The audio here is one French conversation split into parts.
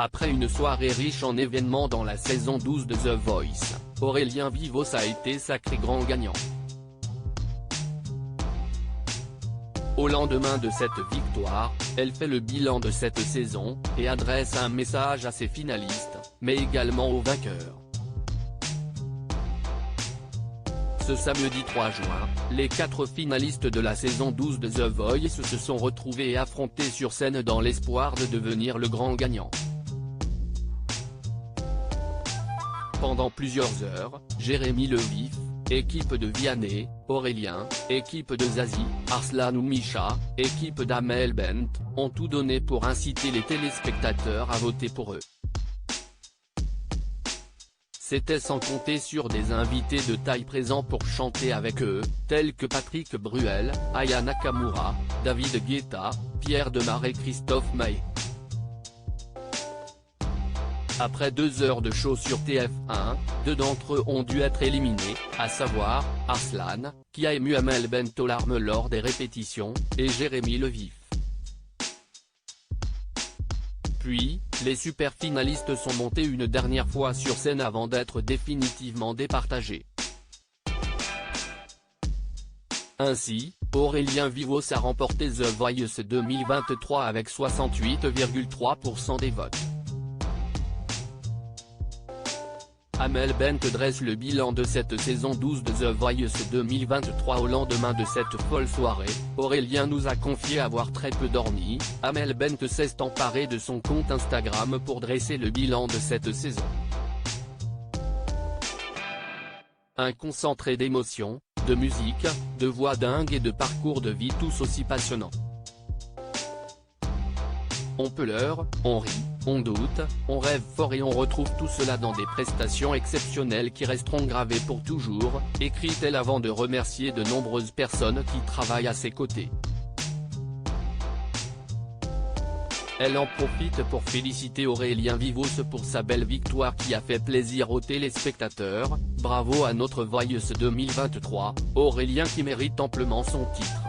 Après une soirée riche en événements dans la saison 12 de The Voice, Aurélien Vivos a été sacré grand gagnant. Au lendemain de cette victoire, elle fait le bilan de cette saison, et adresse un message à ses finalistes, mais également aux vainqueurs. Ce samedi 3 juin, les 4 finalistes de la saison 12 de The Voice se sont retrouvés et affrontés sur scène dans l'espoir de devenir le grand gagnant. Pendant plusieurs heures, Jérémy Levif, équipe de Vianney, Aurélien, équipe de Zazie, Arslan ou Misha, équipe d'Amel Bent, ont tout donné pour inciter les téléspectateurs à voter pour eux. C'était sans compter sur des invités de taille présents pour chanter avec eux, tels que Patrick Bruel, Aya Nakamura, David Guetta, Pierre Demar et Christophe Maé. Après 2 heures de show sur TF1, 2 d'entre eux ont dû être éliminés, à savoir, Arslan, qui a ému Amel Bent aux larmes lors des répétitions, et Jérémy Levif. Puis, les super finalistes sont montés une dernière fois sur scène avant d'être définitivement départagés. Ainsi, Aurélien Vivos a remporté The Voice 2023 avec 68,3% des votes. Amel Bent dresse le bilan de cette saison 12 de The Voice 2023 au lendemain de cette folle soirée. Aurélien nous a confié avoir très peu dormi. Amel Bent s'est emparé de son compte Instagram pour dresser le bilan de cette saison. Un concentré d'émotions, de musique, de voix dingues et de parcours de vie tous aussi passionnants. On pleure, on rit, on doute, on rêve fort et on retrouve tout cela dans des prestations exceptionnelles qui resteront gravées pour toujours, écrit-elle avant de remercier de nombreuses personnes qui travaillent à ses côtés. Elle en profite pour féliciter Aurélien Vivos pour sa belle victoire qui a fait plaisir aux téléspectateurs. Bravo à notre Voice 2023, Aurélien qui mérite amplement son titre.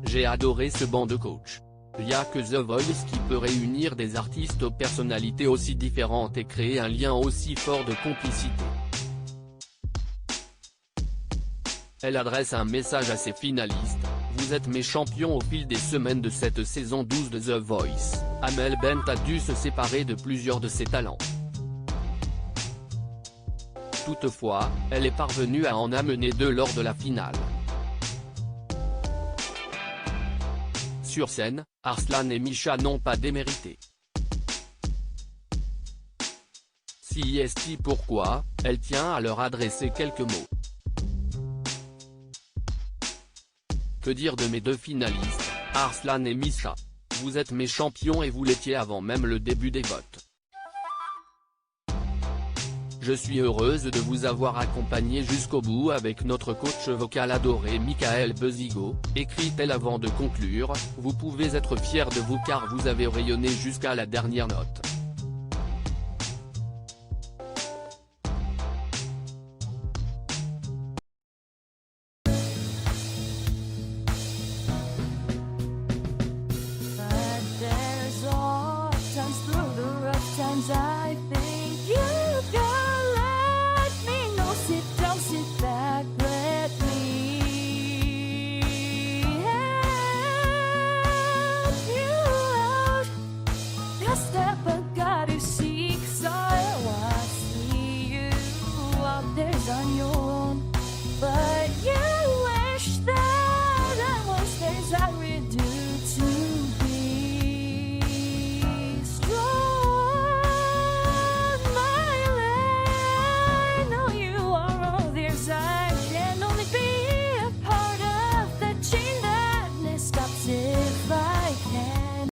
J'ai adoré ce banc de coach. Y a que The Voice qui peut réunir des artistes aux personnalités aussi différentes et créer un lien aussi fort de complicité. Elle adresse un message à ses finalistes: vous êtes mes champions. Au fil des semaines de cette saison 12 de The Voice, Amel Bent a dû se séparer de plusieurs de ses talents. Toutefois, elle est parvenue à en amener 2 lors de la finale. Sur scène, Arslan et Misha n'ont pas démérité. Si est pourquoi, elle tient à leur adresser quelques mots. Que dire de mes 2 finalistes, Arslan et Misha? Vous êtes mes champions et vous l'étiez avant même le début des votes. Je suis heureuse de vous avoir accompagné jusqu'au bout avec notre coach vocal adoré Michael Bezigo, écrit-elle avant de conclure. Vous pouvez être fiers de vous car vous avez rayonné jusqu'à la dernière note.